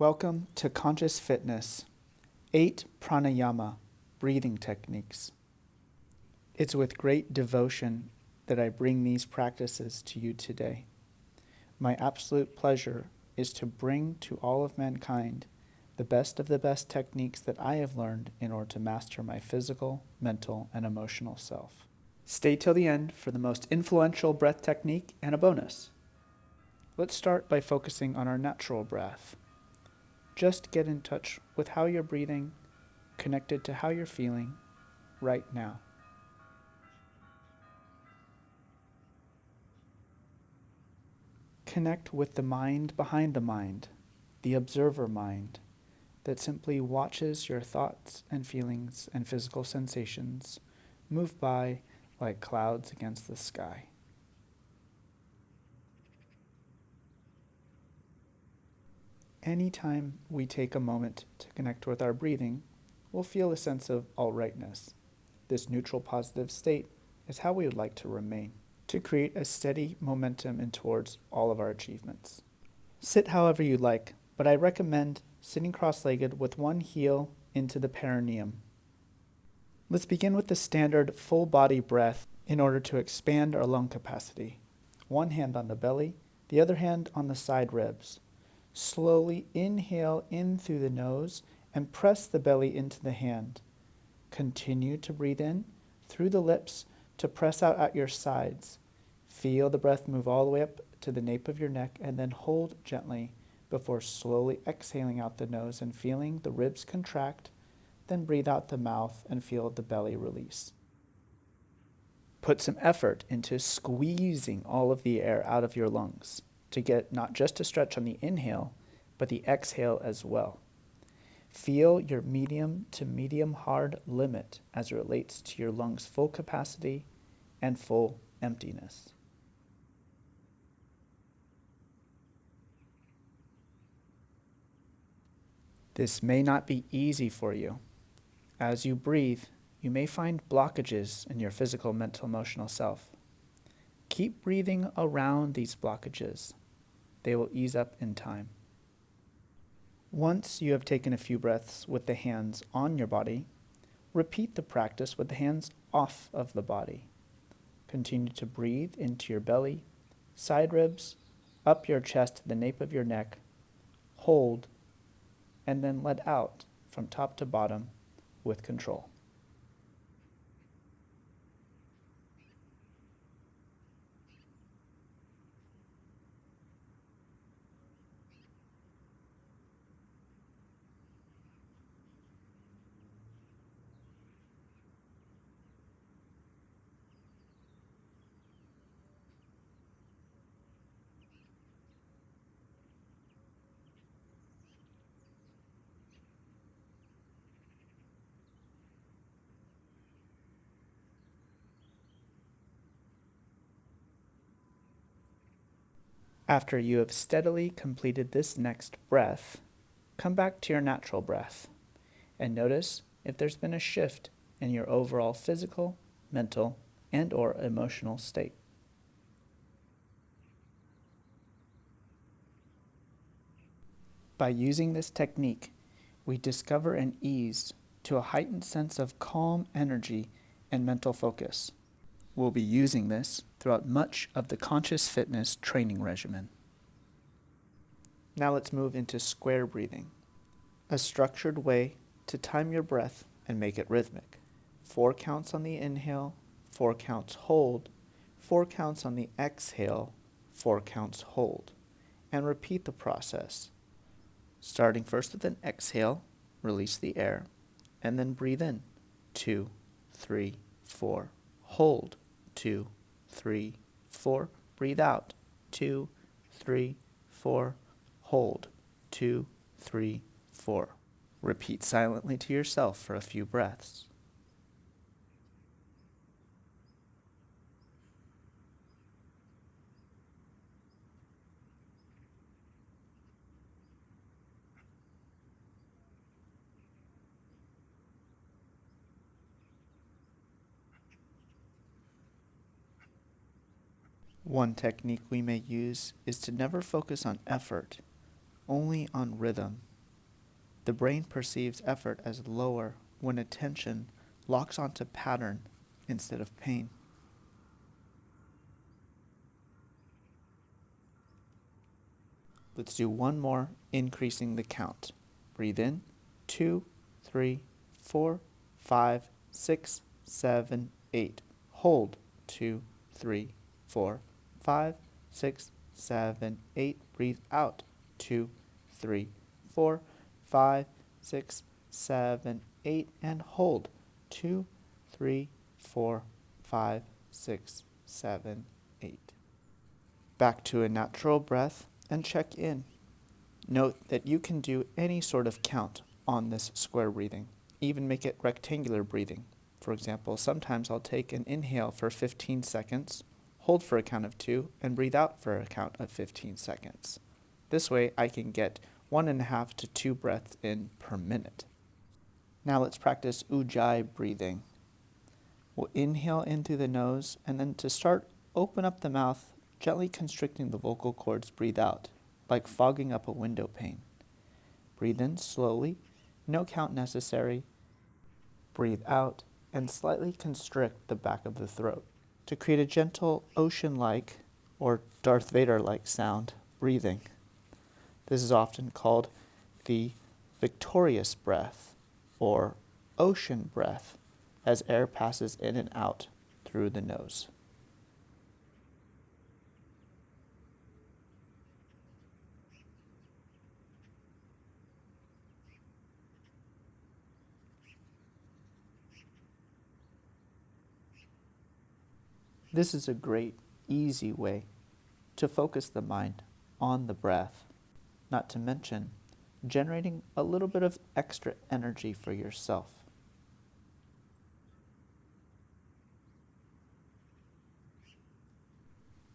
Welcome to Conscious Fitness, 8 Pranayama breathing techniques. It's with great devotion that I bring these practices to you today. My absolute pleasure is to bring to all of mankind the best of the best techniques that I have learned in order to master my physical, mental, and emotional self. Stay till the end for the most influential breath technique and a bonus. Let's start by focusing on our natural breath. Just get in touch with how you're breathing, connected to how you're feeling right now. Connect with the mind behind the mind, the observer mind, that simply watches your thoughts and feelings and physical sensations move by like clouds against the sky. Anytime we take a moment to connect with our breathing, we'll feel a sense of all-rightness. This neutral positive state is how we would like to remain, to create a steady momentum in towards all of our achievements. Sit however you like, but I recommend sitting cross-legged with one heel into the perineum. Let's begin with the standard full body breath in order to expand our lung capacity. One hand on the belly, the other hand on the side ribs. Slowly inhale in through the nose and press the belly into the hand. Continue to breathe in through the lips to press out at your sides. Feel the breath move all the way up to the nape of your neck and then hold gently before slowly exhaling out the nose and feeling the ribs contract, then breathe out the mouth and feel the belly release. Put some effort into squeezing all of the air out of your lungs to get not just a stretch on the inhale, but the exhale as well. Feel your medium to medium hard limit as it relates to your lungs' full capacity and full emptiness. This may not be easy for you. As you breathe, you may find blockages in your physical, mental, emotional self. Keep breathing around these blockages. They will ease up in time. Once you have taken a few breaths with the hands on your body, repeat the practice with the hands off of the body. Continue to breathe into your belly, side ribs, up your chest to the nape of your neck, hold, and then let out from top to bottom with control. After you have steadily completed this next breath, come back to your natural breath and notice if there's been a shift in your overall physical, mental, and/or emotional state. By using this technique, we discover an ease to a heightened sense of calm energy and mental focus. We'll be using this throughout much of the conscious fitness training regimen. Now let's move into square breathing, a structured way to time your breath and make it rhythmic. 4 counts on the inhale, 4 counts hold, 4 counts on the exhale, 4 counts hold, and repeat the process. Starting first with an exhale, release the air, and then breathe in, 2, 3, 4, hold, 2, 3, 4, breathe out, 2, 3, 4, hold, 2, 3, 4. Repeat silently to yourself for a few breaths. One technique we may use is to never focus on effort, only on rhythm. The brain perceives effort as lower when attention locks onto pattern instead of pain. Let's do one more, increasing the count. Breathe in, 2, 3, 4, 5, 6, 7, 8. Hold, 2, 3, 4, 5, 6, 7, 8. Breathe out, 2, 3, 4, 5, 6, 7, 8. And hold, 2, 3, 4, 5, 6, 7, 8. Back to a natural breath and check in. Note that you can do any sort of count on this square breathing, even make it rectangular breathing. For example, sometimes I'll take an inhale for 15 seconds, hold for a count of 2, and breathe out for a count of 15 seconds. This way I can get 1.5 to 2 breaths in per minute. Now let's practice ujjayi breathing. We'll inhale in through the nose, and then to start, open up the mouth, gently constricting the vocal cords. Breathe out, like fogging up a window pane. Breathe in slowly, no count necessary. Breathe out and slightly constrict the back of the throat to create a gentle ocean-like or Darth Vader-like sound breathing. This is often called the victorious breath or ocean breath, as air passes in and out through the nose. This is a great, easy way to focus the mind on the breath, not to mention generating a little bit of extra energy for yourself.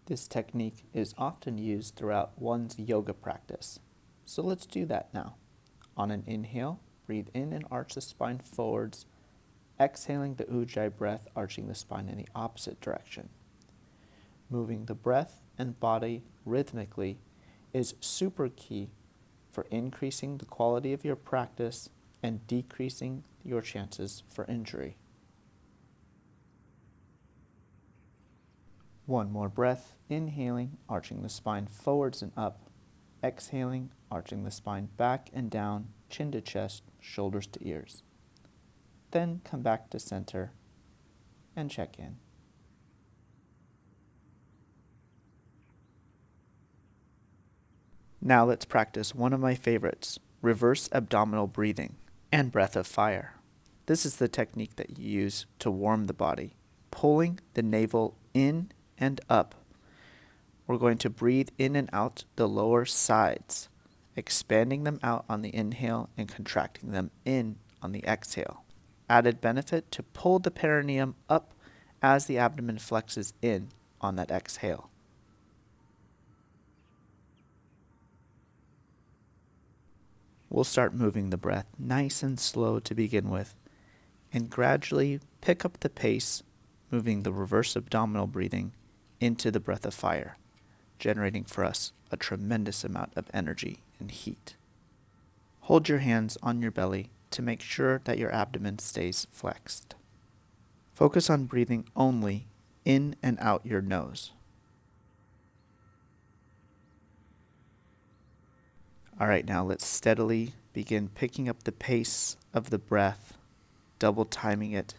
This technique is often used throughout one's yoga practice. So let's do that now. On an inhale, breathe in and arch the spine forwards, exhaling the ujjayi breath, arching the spine in the opposite direction. Moving the breath and body rhythmically is super key for increasing the quality of your practice and decreasing your chances for injury. One more breath, inhaling, arching the spine forwards and up, exhaling, arching the spine back and down, chin to chest, shoulders to ears. Then come back to center and check in. Now let's practice one of my favorites, reverse abdominal breathing and breath of fire. This is the technique that you use to warm the body, pulling the navel in and up. We're going to breathe in and out the lower sides, expanding them out on the inhale and contracting them in on the exhale. Added benefit to pull the perineum up as the abdomen flexes in on that exhale. We'll start moving the breath nice and slow to begin with, and gradually pick up the pace, moving the reverse abdominal breathing into the breath of fire, generating for us a tremendous amount of energy and heat. Hold your hands on your belly to make sure that your abdomen stays flexed. Focus on breathing only in and out your nose. All right, now let's steadily begin picking up the pace of the breath, double timing it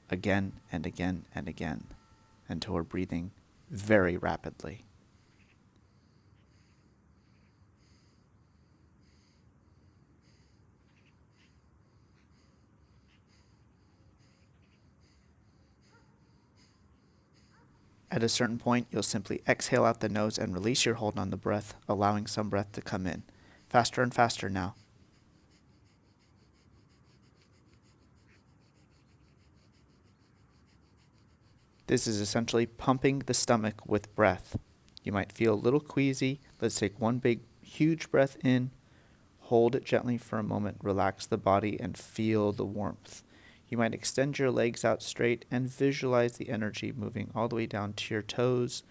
again and again and again until we're breathing very rapidly. At a certain point, you'll simply exhale out the nose and release your hold on the breath, allowing some breath to come in. Faster and faster now. This is essentially pumping the stomach with breath. You might feel a little queasy. Let's take one big, huge breath in. Hold it gently for a moment. Relax the body and feel the warmth. You might extend your legs out straight and visualize the energy moving all the way down to your toes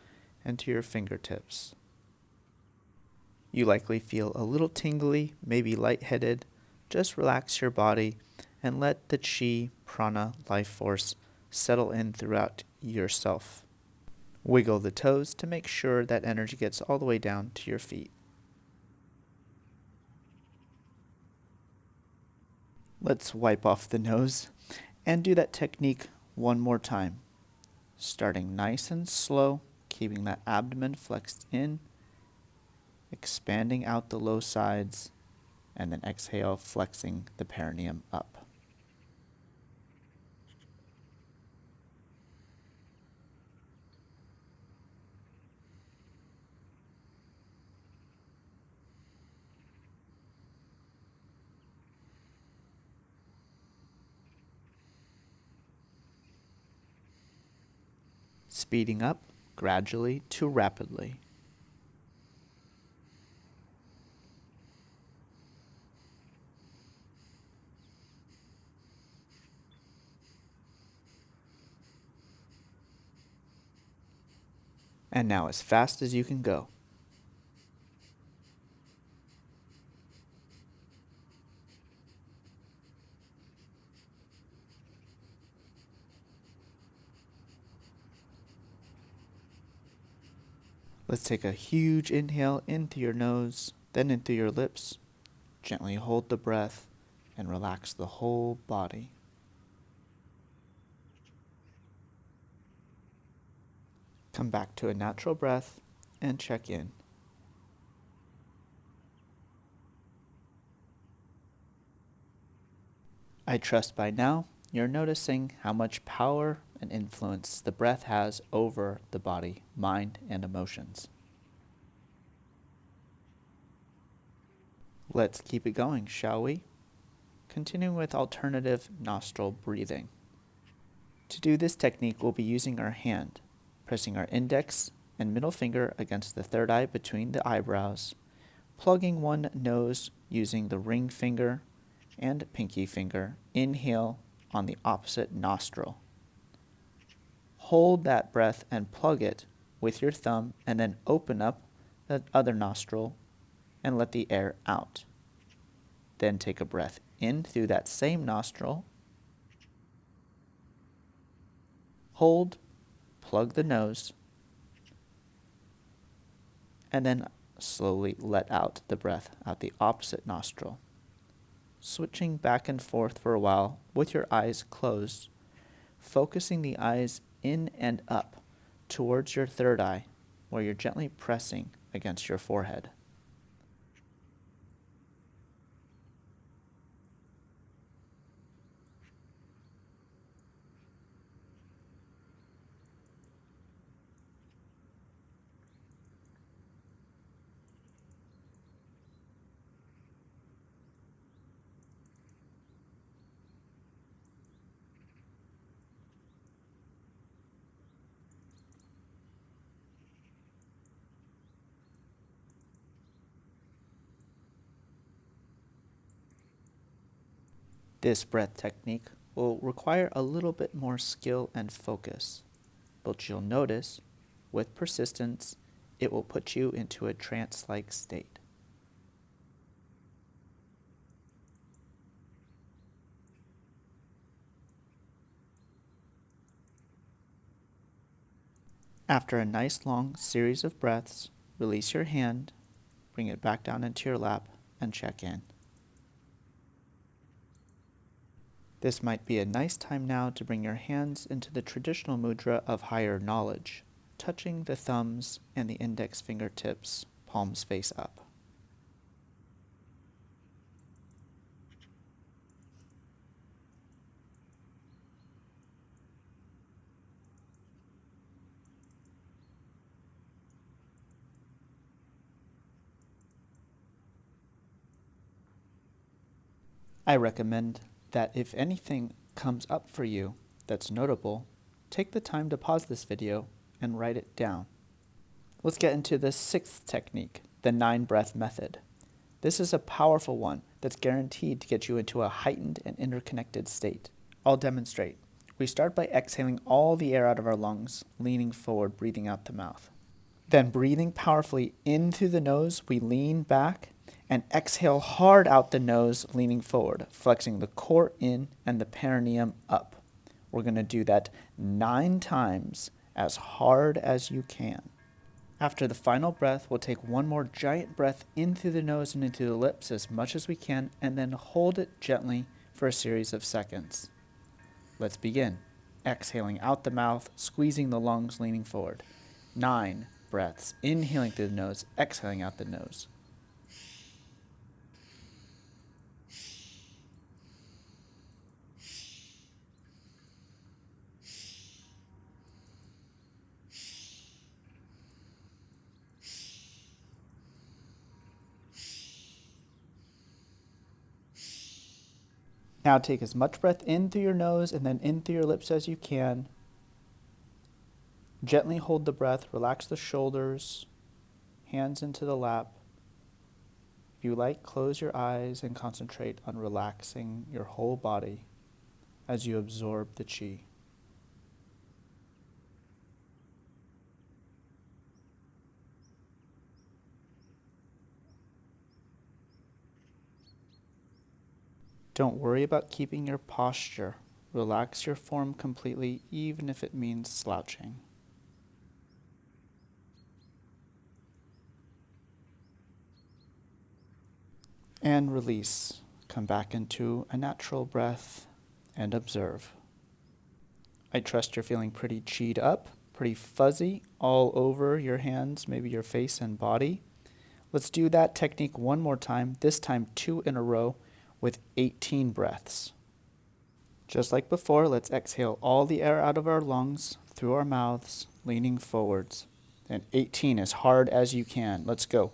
and to your fingertips. You likely feel a little tingly, maybe lightheaded. just relax your body and let the chi, prana, life force settle in throughout yourself. Wiggle the toes to make sure that energy gets all the way down to your feet. Let's wipe off the nose and do that technique one more time. Starting nice and slow, keeping that abdomen flexed in, expanding out the low sides, and then exhale, flexing the perineum up. Speeding up gradually to rapidly. And now as fast as you can go. Let's take a huge inhale in through your nose, then in through your lips. Gently hold the breath and relax the whole body. Come back to a natural breath and check in. I trust by now you're noticing how much power and influence the breath has over the body, mind, and emotions. Let's keep it going, shall we? Continuing with alternative nostril breathing. To do this technique, we'll be using our hand, pressing our index and middle finger against the third eye between the eyebrows, plugging one nose using the ring finger and pinky finger. Inhale on the opposite nostril. Hold that breath and plug it with your thumb, and then open up the other nostril and let the air out. Then take a breath in through that same nostril. Hold, plug the nose, and then slowly let out the breath out the opposite nostril. Switching back and forth for a while with your eyes closed, focusing the eyes in and up towards your third eye, where you're gently pressing against your forehead. This breath technique will require a little bit more skill and focus, but you'll notice, with persistence, it will put you into a trance-like state. After a nice long series of breaths, release your hand, bring it back down into your lap, and check in. This might be a nice time now to bring your hands into the traditional mudra of higher knowledge, touching the thumbs and the index fingertips, palms face up. I recommend that if anything comes up for you that's notable, take the time to pause this video and write it down. Let's get into the sixth technique, the 9-breath method. This is a powerful one that's guaranteed to get you into a heightened and interconnected state. I'll demonstrate. We start by exhaling all the air out of our lungs, leaning forward, breathing out the mouth. Then breathing powerfully in through the nose, we lean back And exhale hard out the nose, leaning forward, flexing the core in and the perineum up. We're going to do that 9 times as hard as you can. After the final breath, we'll take one more giant breath in through the nose and into the lips as much as we can, and then hold it gently for a series of seconds. Let's begin. Exhaling out the mouth, squeezing the lungs, leaning forward. 9 breaths, inhaling through the nose, exhaling out the nose. Now take as much breath in through your nose and then in through your lips as you can. Gently hold the breath, relax the shoulders, hands into the lap. If you like, close your eyes and concentrate on relaxing your whole body as you absorb the chi. Don't worry about keeping your posture. Relax your form completely, even if it means slouching. And release. Come back into a natural breath and observe. I trust you're feeling pretty chi'd up, pretty fuzzy all over your hands, maybe your face and body. Let's do that technique one more time, this time 2 in a row with 18 breaths. Just like before, let's exhale all the air out of our lungs through our mouths, leaning forwards. And 18 as hard as you can. Let's go.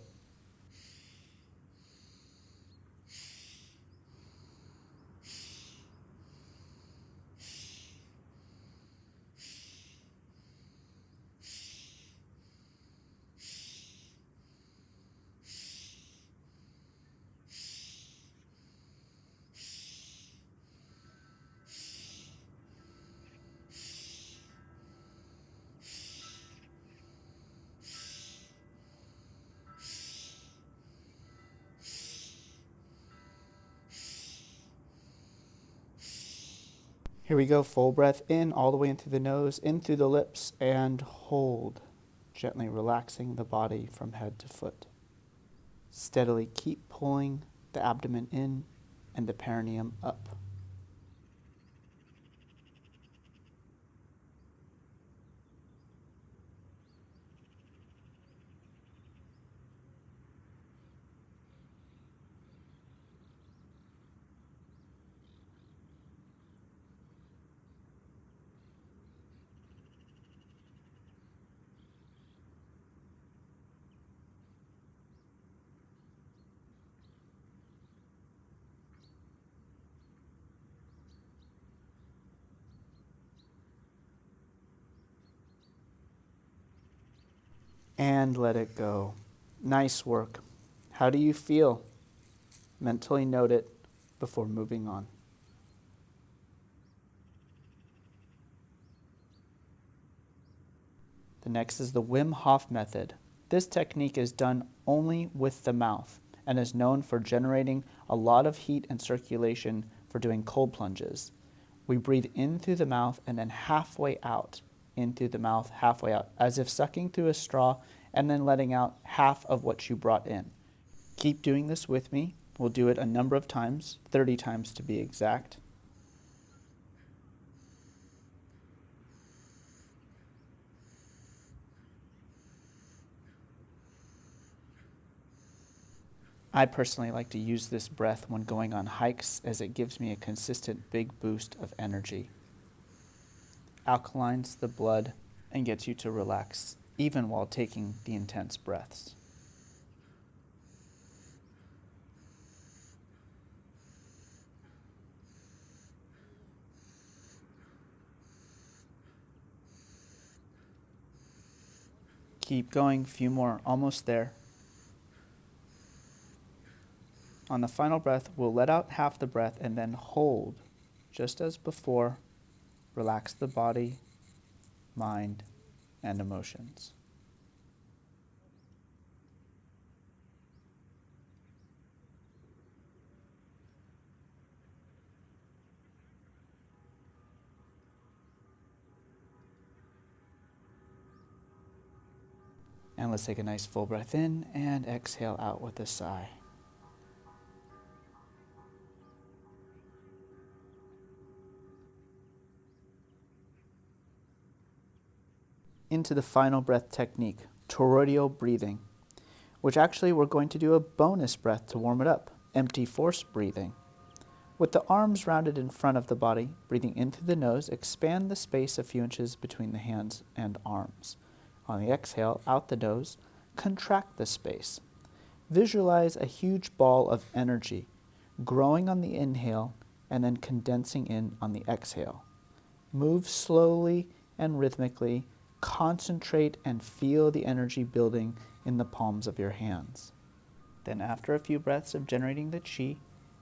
Here we go, full breath in, all the way in through the nose, in through the lips, and hold, gently relaxing the body from head to foot. Steadily keep pulling the abdomen in and the perineum up. And let it go. Nice work. How do you feel? Mentally note it before moving on. The next is the Wim Hof method. This technique is done only with the mouth and is known for generating a lot of heat and circulation for doing cold plunges. We breathe in through the mouth and then halfway out, in through the mouth, halfway out, as if sucking through a straw and then letting out half of what you brought in. Keep doing this with me. We'll do it a number of times, 30 times to be exact. I personally like to use this breath when going on hikes as it gives me a consistent big boost of energy. Alkalines the blood and gets you to relax, even while taking the intense breaths. Keep going, few more, almost there. On the final breath, we'll let out half the breath and then hold, just as before. Relax the body, mind, and emotions. And let's take a nice full breath in and exhale out with a sigh. Into the final breath technique, toroidal breathing, which actually we're going to do a bonus breath to warm it up, empty force breathing. With the arms rounded in front of the body, breathing in through the nose, expand the space a few inches between the hands and arms. On the exhale, out the nose, contract the space. Visualize a huge ball of energy, growing on the inhale and then condensing in on the exhale. Move slowly and rhythmically. Concentrate and feel the energy building in the palms of your hands. Then after a few breaths of generating the chi,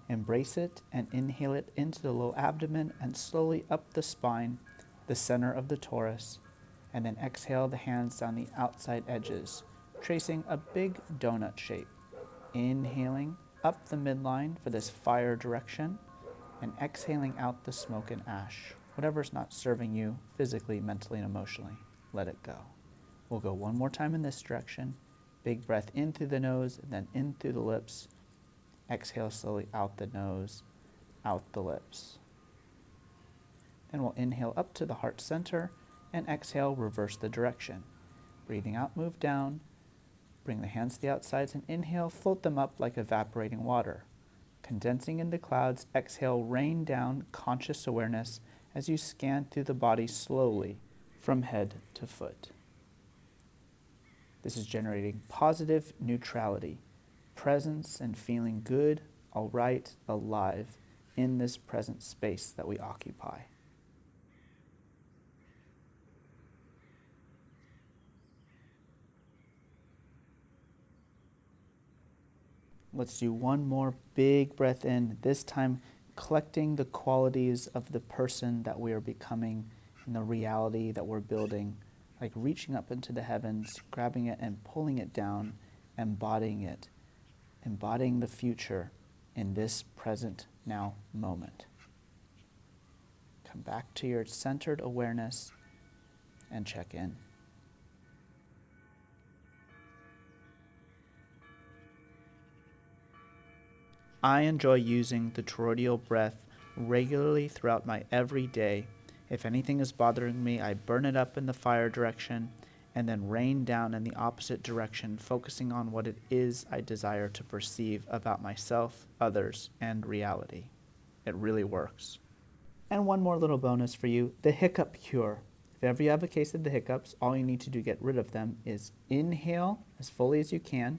embrace it and inhale it into the low abdomen and slowly up the spine, the center of the torus, and then exhale the hands down the outside edges, tracing a big donut shape. Inhaling up the midline for this fire direction, and exhaling out the smoke and ash, whatever's not serving you physically, mentally, and emotionally. Let it go. We'll go one more time in this direction. Big breath in through the nose and then in through the lips. Exhale slowly out the nose, out the lips. Then we'll inhale up to the heart center and exhale, reverse the direction. Breathing out, move down. Bring the hands to the outsides and inhale, float them up like evaporating water. Condensing into clouds, exhale, rain down conscious awareness as you scan through the body slowly from head to foot. This is generating positive neutrality, presence and feeling good, all right, alive in this present space that we occupy. Let's do one more big breath in, this time collecting the qualities of the person that we are becoming and the reality that we're building, like reaching up into the heavens, grabbing it and pulling it down, embodying it, embodying the future in this present now moment. Come back to your centered awareness and check in. I enjoy using the toroidal breath regularly throughout my everyday. If anything is bothering me, I burn it up in the fire direction and then rain down in the opposite direction, focusing on what it is I desire to perceive about myself, others, and reality. It really works. And one more little bonus for you, the hiccup cure. If ever you have a case of the hiccups, all you need to do to get rid of them is inhale as fully as you can,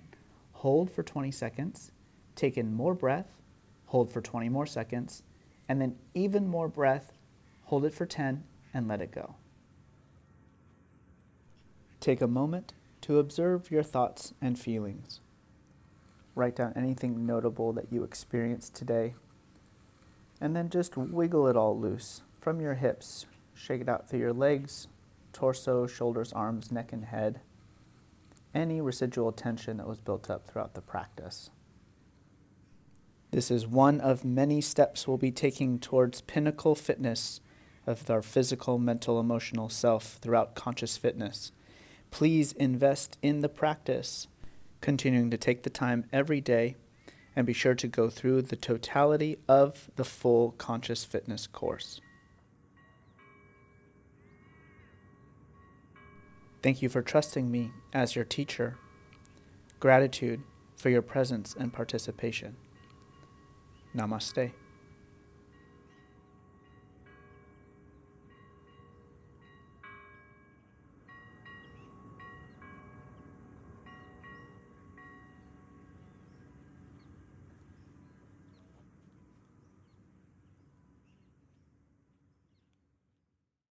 hold for 20 seconds, take in more breath, hold for 20 more seconds, and then even more breath, hold it for 10, and let it go. Take a moment to observe your thoughts and feelings. Write down anything notable that you experienced today, and then just wiggle it all loose from your hips. Shake it out through your legs, torso, shoulders, arms, neck, and head. Any residual tension that was built up throughout the practice. This is one of many steps we'll be taking towards pinnacle fitness of our physical, mental, emotional self throughout conscious fitness. Please invest in the practice, continuing to take the time every day, and be sure to go through the totality of the full conscious fitness course. Thank you for trusting me as your teacher. Gratitude for your presence and participation. Namaste.